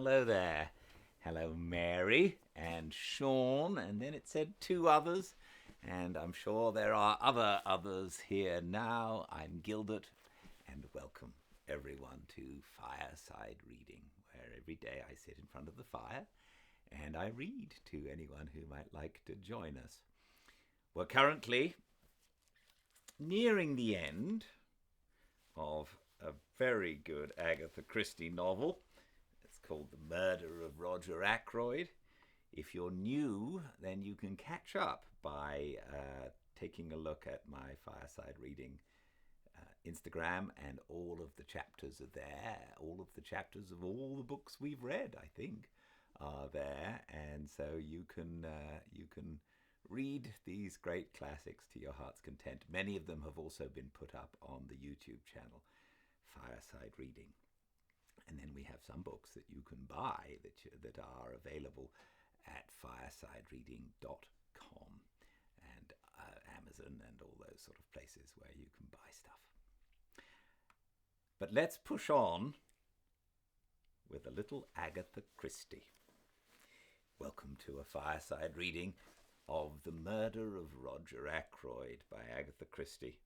hello there. Hello, Mary and Sean, and then it said two others, and I'm sure there are others here now. I'm Gildart, and welcome everyone to Fireside Reading, where every day I sit in front of the fire and I read to anyone who might like to join us. We're currently nearing the end of a very good Agatha Christie novel. It's called The Murder of Roger Ackroyd. If you're new, then you can catch up by taking a look at my Fireside Reading Instagram, and all of the chapters are there. All of the chapters of all the books we've read, I think, are there, and so you can read these great classics to your heart's content. Many of them have also been put up on the YouTube channel, Fireside Reading. And then we have some books that you can buy that are available at firesidereading.com and Amazon and all those sort of places where you can buy stuff. But let's push on with a little Agatha Christie. Welcome to a Fireside Reading of The Murder of Roger Ackroyd by Agatha Christie.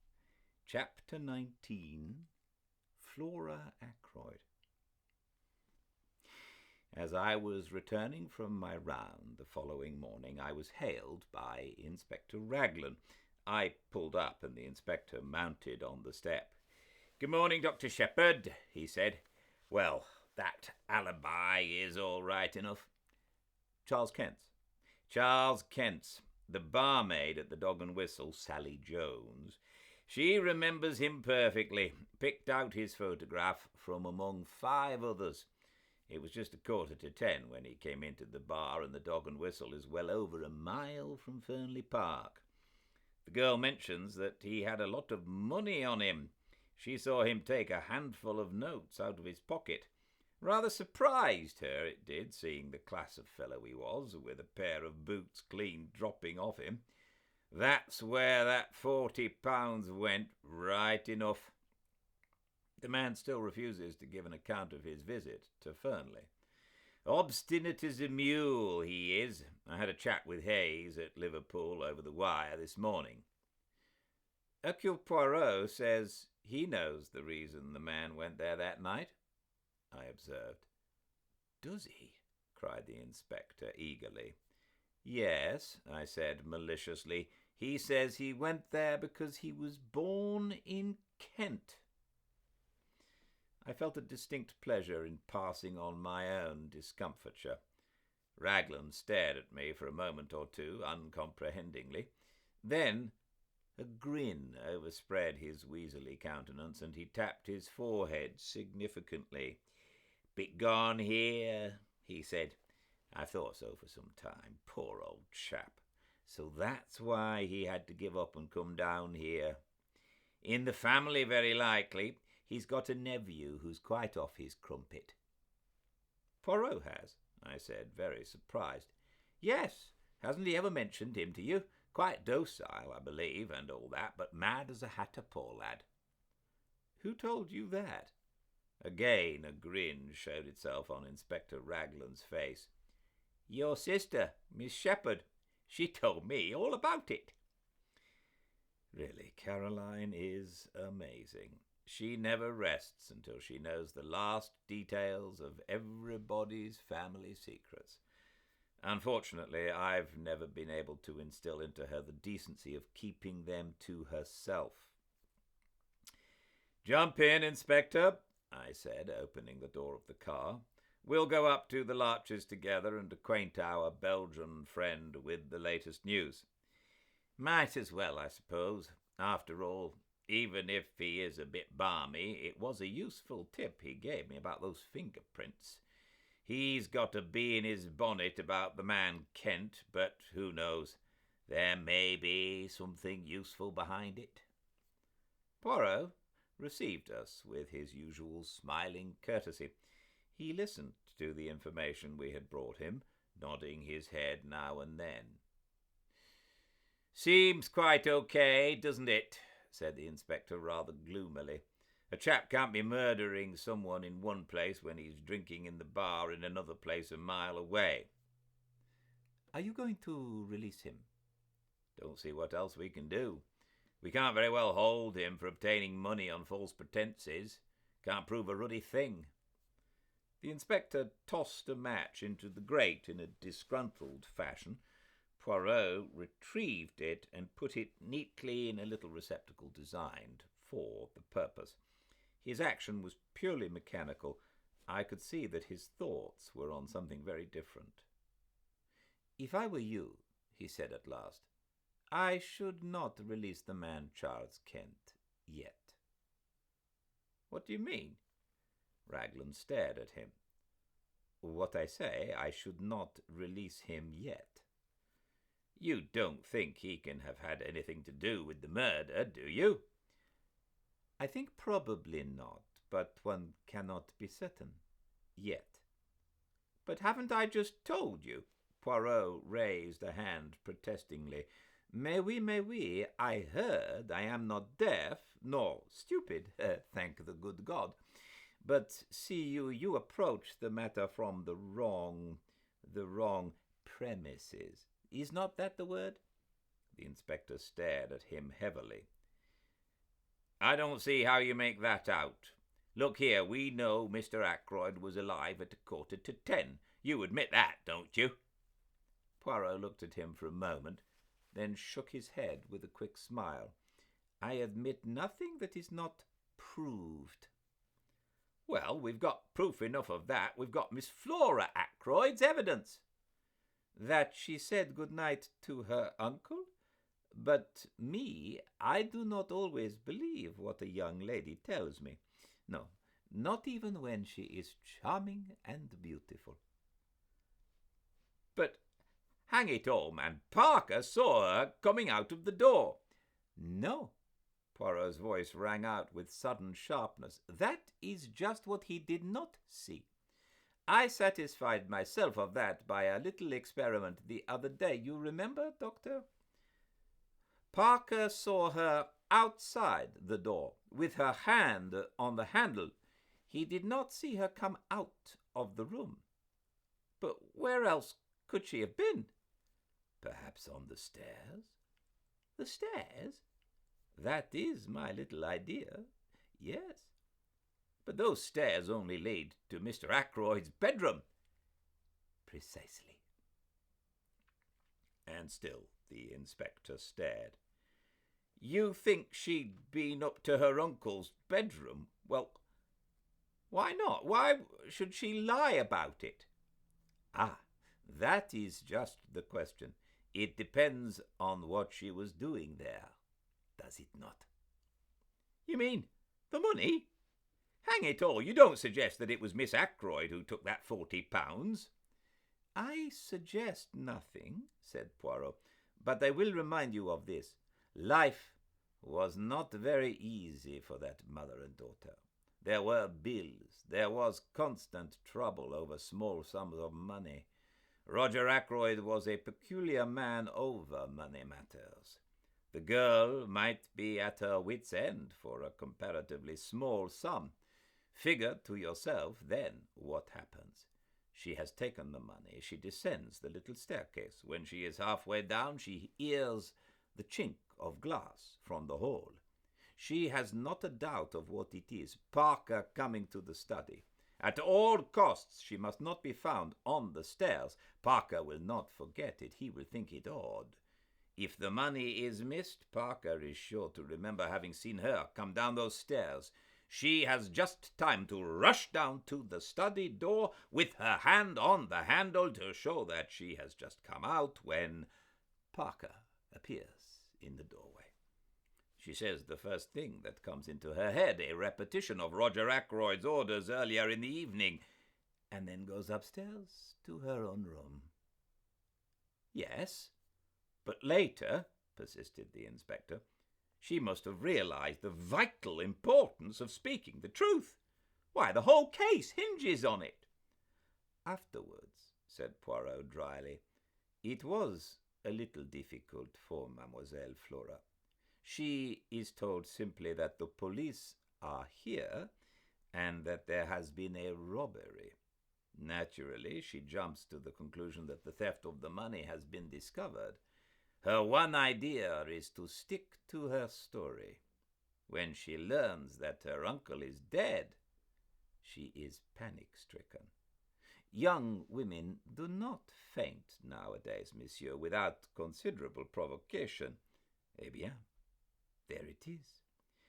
Chapter 19, Flora Ackroyd. As I was returning from my round the following morning, I was hailed by Inspector Raglan. I pulled up and the inspector mounted on the step. "Good morning, Dr. Shepherd," he said. "Well, that alibi is all right enough." "Charles Kent's." "Charles Kent's. The barmaid at the Dog and Whistle, Sally Jones. She remembers him perfectly. Picked out his photograph from among 5 others. It was just 9:45 when he came into the bar, and the Dog and Whistle is well over a mile from Fernley Park. The girl mentions that he had a lot of money on him. She saw him take a handful of notes out of his pocket. Rather surprised her, it did, seeing the class of fellow he was, with a pair of boots clean dropping off him. That's where that £40 went, right enough." The man still refuses to give an account of his visit to Fernley. "Obstinate as a mule, he is. I had a chat with Hayes at Liverpool over the wire this morning." "Hercule Poirot says he knows the reason the man went there that night," I observed. "Does he?" cried the inspector eagerly. "Yes," I said maliciously. "He says he went there because he was born in Kent." I felt a distinct pleasure in passing on my own discomfiture. Raglan stared at me for a moment or two, uncomprehendingly. Then a grin overspread his weaselly countenance, and he tapped his forehead significantly. "Bit gone here," he said. "I thought so for some time. Poor old chap. So that's why he had to give up and come down here. In the family, very likely. He's got a nephew who's quite off his crumpet." "Poirot has?" I said, very surprised. "Yes. Hasn't he ever mentioned him to you? Quite docile, I believe, and all that, but mad as a hatter, poor lad." "Who told you that?" Again a grin showed itself on Inspector Raglan's face. "Your sister, Miss Shepherd. She told me all about it." Really, Caroline is amazing. She never rests until she knows the last details of everybody's family secrets. Unfortunately, I've never been able to instill into her the decency of keeping them to herself. "Jump in, Inspector," I said, opening the door of the car. "We'll go up to the Larches together and acquaint our Belgian friend with the latest news." "Might as well, I suppose. After all, even if he is a bit balmy, it was a useful tip he gave me about those fingerprints. He's got a bee in his bonnet about the man Kent, but who knows? There may be something useful behind it." Poirot received us with his usual smiling courtesy. He listened to the information we had brought him, nodding his head now and then. "Seems quite okay, doesn't it?" said the inspector rather gloomily. A chap can't be murdering someone in one place when he's drinking in the bar in another place a mile away. Are you going to release him? Don't see what else we can do. We can't very well hold him for obtaining money on false pretences. Can't prove a ruddy thing. The inspector tossed a match into the grate in a disgruntled fashion. Poirot retrieved it and put it neatly in a little receptacle designed for the purpose. His action was purely mechanical. I could see that his thoughts were on something very different. If I were you, he said at last, I should not release the man Charles Kent yet. What do you mean? Raglan stared at him. What I say, I should not release him yet. You don't think he can have had anything to do with the murder, do you? I think probably not, but one cannot be certain. Yet. But haven't I just told you? Poirot raised a hand protestingly. Mais oui, I heard. I am not deaf, nor stupid, thank the good God. But see you approach the matter from the wrong premises. Is not that the word? The inspector stared at him heavily. I don't see how you make that out. Look here, we know Mr. Ackroyd was alive at 10:15. You admit that, don't you? Poirot looked at him for a moment, then shook his head with a quick smile. I admit nothing that is not proved. Well, we've got proof enough of that. We've got Miss Flora Ackroyd's evidence. That she said good night to her uncle? But me, I do not always believe what a young lady tells me. No, not even when she is charming and beautiful. But, hang it all, man, Parker saw her coming out of the door. No, Poirot's voice rang out with sudden sharpness. That is just what he did not see. I satisfied myself of that by a little experiment the other day. You remember, Doctor? Parker saw her outside the door, with her hand on the handle. He did not see her come out of the room. But where else could she have been? Perhaps on the stairs? The stairs? That is my little idea, yes. But those stairs only lead to Mr. Ackroyd's bedroom. Precisely. And still the inspector stared. You think she'd been up to her uncle's bedroom? Well, why not? Why should she lie about it? Ah, that is just the question. It depends on what she was doing there, does it not? You mean the money? Hang it all, you don't suggest that it was Miss Ackroyd who took that £40? I suggest nothing, said Poirot, but I will remind you of this. Life was not very easy for that mother and daughter. There were bills. There was constant trouble over small sums of money. Roger Ackroyd was a peculiar man over money matters. The girl might be at her wit's end for a comparatively small sum. Figure to yourself then what happens. She has taken the money. She descends the little staircase. When she is halfway down, she hears the chink of glass from the hall. She has not a doubt of what it is. Parker coming to the study. At all costs, she must not be found on the stairs. Parker will not forget it. He will think it odd. If the money is missed, Parker is sure to remember having seen her come down those stairs. She has just time to rush down to the study door with her hand on the handle to show that she has just come out when Parker appears in the doorway. She says the first thing that comes into her head, a repetition of Roger Ackroyd's orders earlier in the evening, and then goes upstairs to her own room. Yes, but later, persisted the inspector, she must have realized the vital importance of speaking the truth. Why, the whole case hinges on it. Afterwards, said Poirot dryly, it was a little difficult for Mademoiselle Flora. She is told simply that the police are here, and that there has been a robbery. Naturally, she jumps to the conclusion that the theft of the money has been discovered. Her one idea is to stick to her story. When she learns that her uncle is dead, she is panic-stricken. Young women do not faint nowadays, monsieur, without considerable provocation. Eh bien, there it is.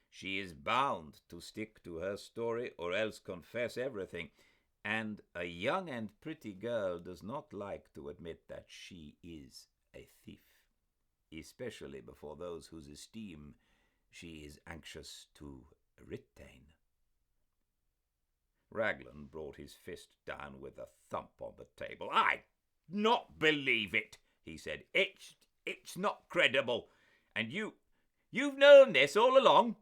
She is bound to stick to her story or else confess everything, and a young and pretty girl does not like to admit that she is a thief, especially before those whose esteem she is anxious to retain. Raglan brought his fist down with a thump on the table. "I not believe it," he said. It's not credible. And you've known this all along?"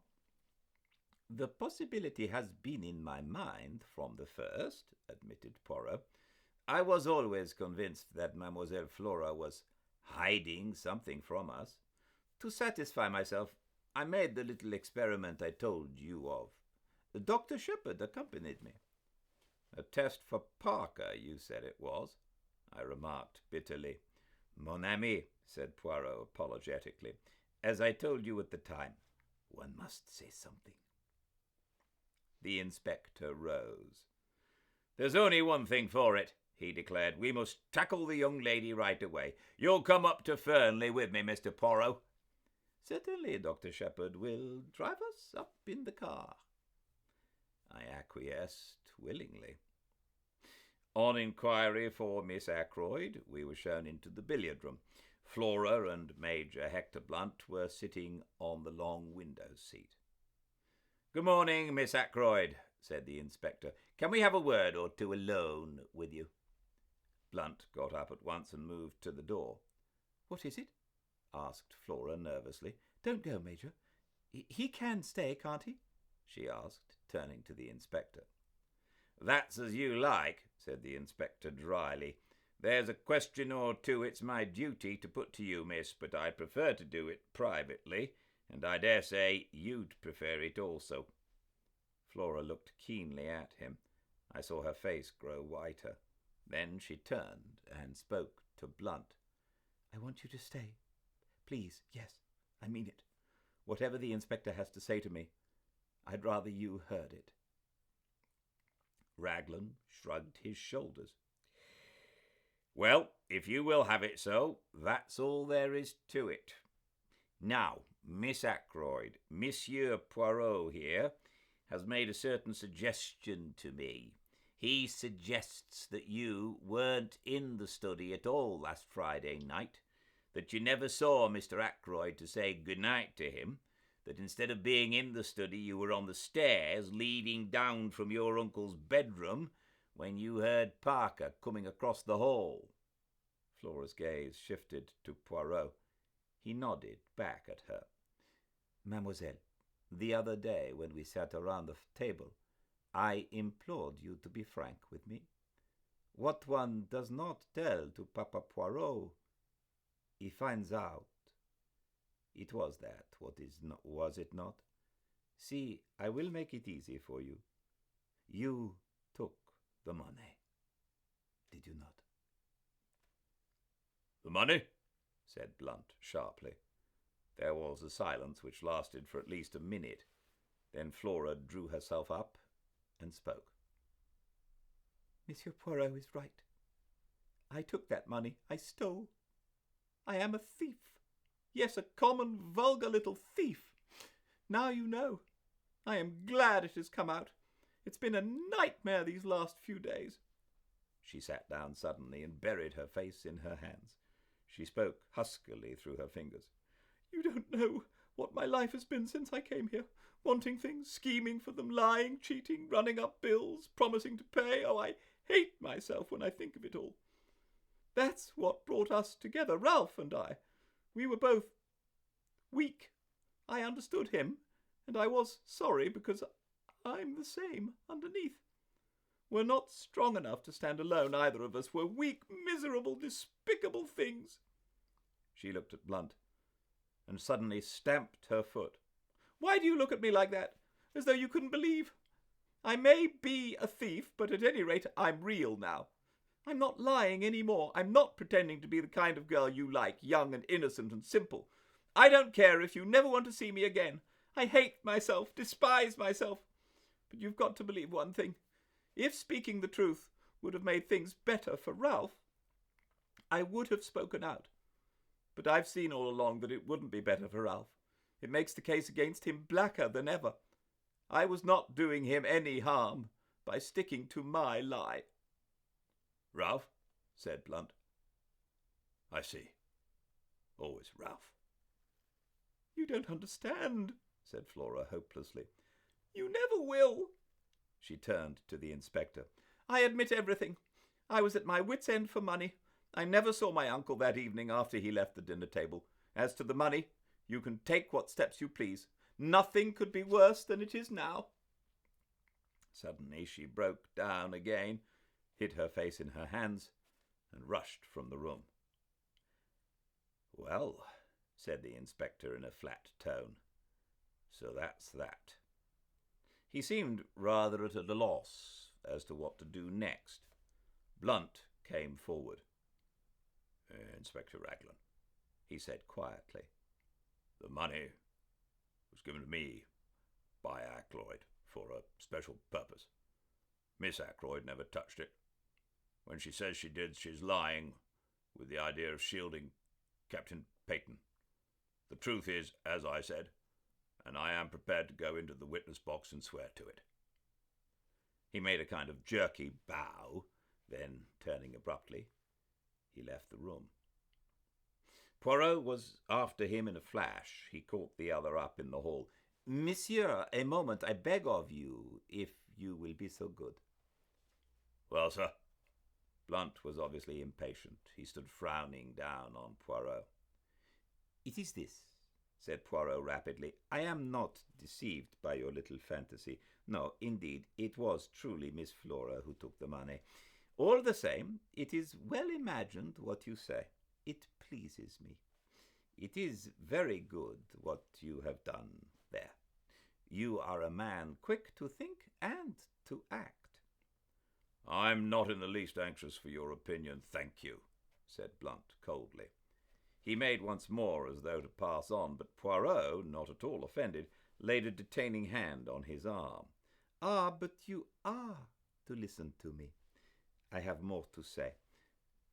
"The possibility has been in my mind from the first," admitted Poirot. "I was always convinced that Mademoiselle Flora was hiding something from us. To satisfy myself, I made the little experiment I told you of. Dr. Shepherd accompanied me." "A test for Parker, you said it was," I remarked bitterly. "Mon ami," said Poirot apologetically, "as I told you at the time, one must say something." The inspector rose. "There's only one thing for it," he declared. "We must tackle the young lady right away. You'll come up to Fernley with me, Mr. Poirot." "Certainly, Dr. Shepherd will drive us up in the car." I acquiesced willingly. On inquiry for Miss Ackroyd, we were shown into the billiard-room. Flora and Major Hector Blunt were sitting on the long window seat. "Good morning, Miss Ackroyd," said the inspector. "Can we have a word or two alone with you?" Blunt got up at once and moved to the door. "What is it?" asked Flora nervously. "Don't go, Major. He can stay, can't he?" she asked, turning to the inspector. "That's as you like," said the inspector dryly. "There's a question or two it's my duty to put to you, miss, but I prefer to do it privately, and I dare say you'd prefer it also." Flora looked keenly at him. I saw her face grow whiter. Then she turned and spoke to Blunt. "I want you to stay. Please, yes, I mean it. Whatever the inspector has to say to me, I'd rather you heard it." Raglan shrugged his shoulders. "Well, if you will have it so, that's all there is to it. Now, Miss Ackroyd, Monsieur Poirot here has made a certain suggestion to me. He suggests that you weren't in the study at all last Friday night, that you never saw Mr. Ackroyd to say good night to him, that instead of being in the study you were on the stairs leading down from your uncle's bedroom when you heard Parker coming across the hall." Flora's gaze shifted to Poirot. He nodded back at her. "Mademoiselle, the other day when we sat around the table, I implored you to be frank with me. What one does not tell to Papa Poirot, he finds out. It was that, was it not? See, I will make it easy for you. You took the money, did you not?" "The money?" said Blunt sharply. There was a silence which lasted for at least a minute. Then Flora drew herself up and spoke. "Monsieur Poirot is right. I took that money. I stole. I am a thief. Yes, a common, vulgar little thief. Now you know. I am glad it has come out. It's been a nightmare these last few days." She sat down suddenly and buried her face in her hands. She spoke huskily through her fingers. "You don't know what my life has been since I came here. Wanting things, scheming for them, lying, cheating, running up bills, promising to pay. Oh, I hate myself when I think of it all. That's what brought us together, Ralph and I. We were both weak. I understood him, and I was sorry because I'm the same underneath. We're not strong enough to stand alone, either of us. We're weak, miserable, despicable things." She looked at Blunt and suddenly stamped her foot. "Why do you look at me like that? as though you couldn't believe. I may be a thief, but at any rate I'm real now. I'm not lying any more. I'm not pretending to be the kind of girl you like, young and innocent and simple. I don't care if you never want to see me again. I hate myself, despise myself. But you've got to believe one thing. If speaking the truth would have made things better for Ralph, I would have spoken out. But I've seen all along that it wouldn't be better for Ralph. It makes the case against him blacker than ever. I was not doing him any harm by sticking to my lie. Ralph, said Blunt. I see. Always Ralph. You don't understand, said Flora hopelessly. You never will. She turned to the inspector. I admit everything. I was at my wit's end for money. I never saw my uncle that evening after he left the dinner table. As to the money, you can take what steps you please. Nothing could be worse than it is now. Suddenly she broke down again, hid her face in her hands, and rushed from the room. Well, said the inspector in a flat tone, so that's that. He seemed rather at a loss as to what to do next. Blunt came forward. Inspector Raglan, he said quietly, the money was given to me by Ackroyd for a special purpose. Miss Ackroyd never touched it. When she says she did, she's lying with the idea of shielding Captain Peyton. The truth is, as I said, and I am prepared to go into the witness box and swear to it. He made a kind of jerky bow, then, turning abruptly, he left the room. Poirot was after him in a flash. He caught the other up in the hall. Monsieur, a moment, I beg of you, if you will be so good. Well, sir? Blunt was obviously impatient. He stood frowning down on Poirot. It is this, said Poirot rapidly. I am not deceived by your little fantasy. No, indeed, it was truly Miss Flora who took the money. All the same, it is well imagined what you say. It pleases me. It is very good what you have done there. You are a man quick to think and to act. I'm not in the least anxious for your opinion, thank you, said Blunt coldly. He made once more as though to pass on, but Poirot, not at all offended, laid a detaining hand on his arm. Ah, but you are to listen to me. I have more to say.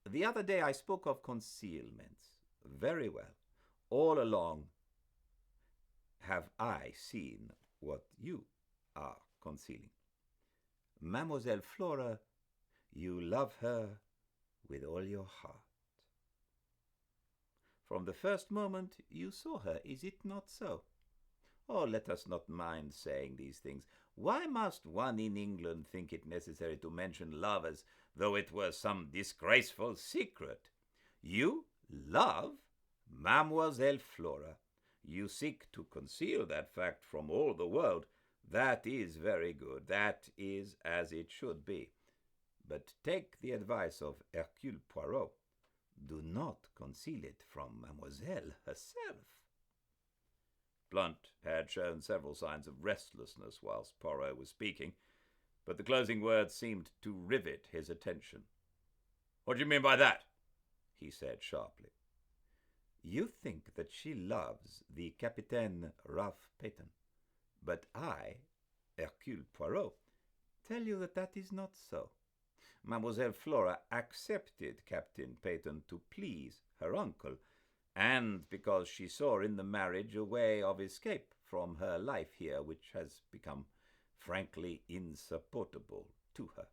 The other day I spoke of concealments. Very well. All along have I seen what you are concealing. Mademoiselle Flora, you love her with all your heart. From the first moment you saw her, is it not so? Oh, let us not mind saying these things. Why must one in England think it necessary to mention love as though it were some disgraceful secret? You love Mademoiselle Flora. You seek to conceal that fact from all the world. That is very good. That is as it should be. But take the advice of Hercule Poirot. Do not conceal it from Mademoiselle herself. Blunt had shown several signs of restlessness whilst Poirot was speaking, but the closing words seemed to rivet his attention. What do you mean by that? He said sharply. You think that she loves the Capitaine Ralph Peyton, but I, Hercule Poirot, tell you that that is not so. Mademoiselle Flora accepted Captain Peyton to please her uncle, and because she saw in the marriage a way of escape from her life here which has become frankly insupportable to her.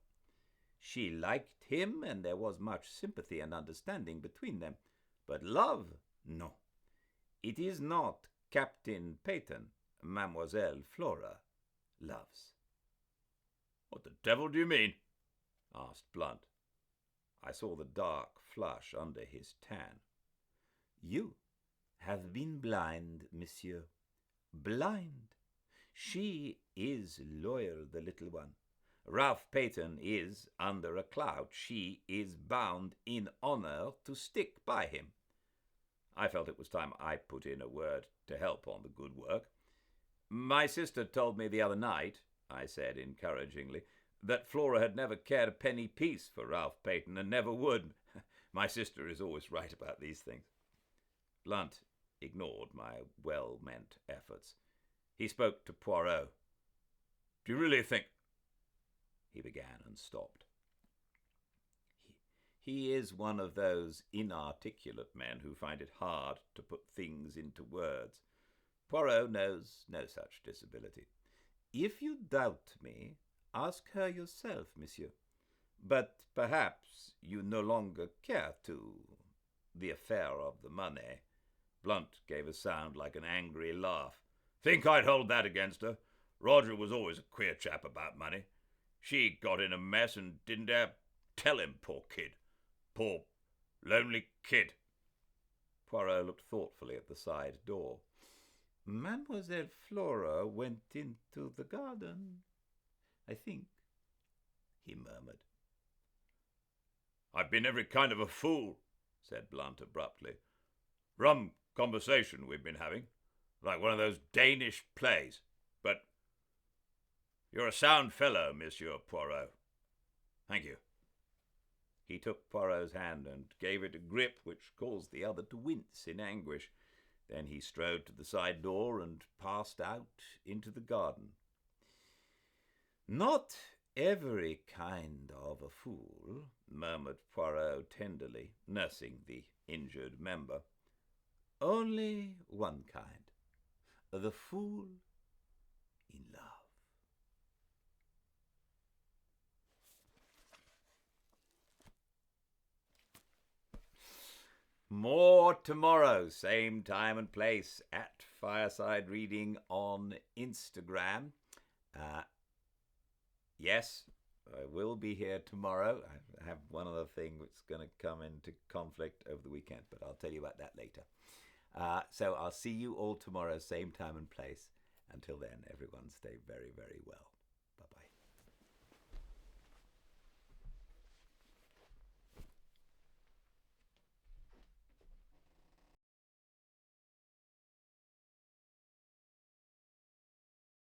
She liked him, and there was much sympathy and understanding between them, but love, no. It is not Captain Peyton Mademoiselle Flora loves. What the devil do you mean? Asked Blunt. I saw the dark flush under his tan. You have been blind, monsieur. Blind. She is loyal, the little one. Ralph Peyton is under a cloud. She is bound in honor to stick by him. I felt it was time I put in a word to help on the good work. My sister told me the other night, I said encouragingly, that Flora had never cared a penny piece for Ralph Peyton and never would. My sister is always right about these things. Blunt ignored my well-meant efforts. He spoke to Poirot. "Do you really think—" he began and stopped. He is one of those inarticulate men who find it hard to put things into words. Poirot knows no such disability. "If you doubt me, ask her yourself, monsieur. But perhaps you no longer care to— the affair of the money." Blunt gave a sound like an angry laugh. "Think I'd hold that against her? Roger was always a queer chap about money. She got in a mess and didn't dare tell him, poor kid. Poor, lonely kid." Poirot looked thoughtfully at the side door. "Mademoiselle Flora went into the garden, I think," he murmured. "I've been every kind of a fool," said Blunt abruptly. "Rum conversation we've been having, like one of those Danish plays. But you're a sound fellow, Monsieur Poirot. Thank you." He took Poirot's hand and gave it a grip which caused the other to wince in anguish. Then he strode to the side door and passed out into the garden. "Not every kind of a fool," murmured Poirot tenderly, nursing the injured member. "Only one kind. The fool in love." More tomorrow, same time and place at Fireside Reading on Instagram. Yes, I will be here tomorrow. I have one other thing that's going to come into conflict over the weekend, but I'll tell you about that later. So I'll see you all tomorrow, same time and place. Until then, everyone stay very, very well.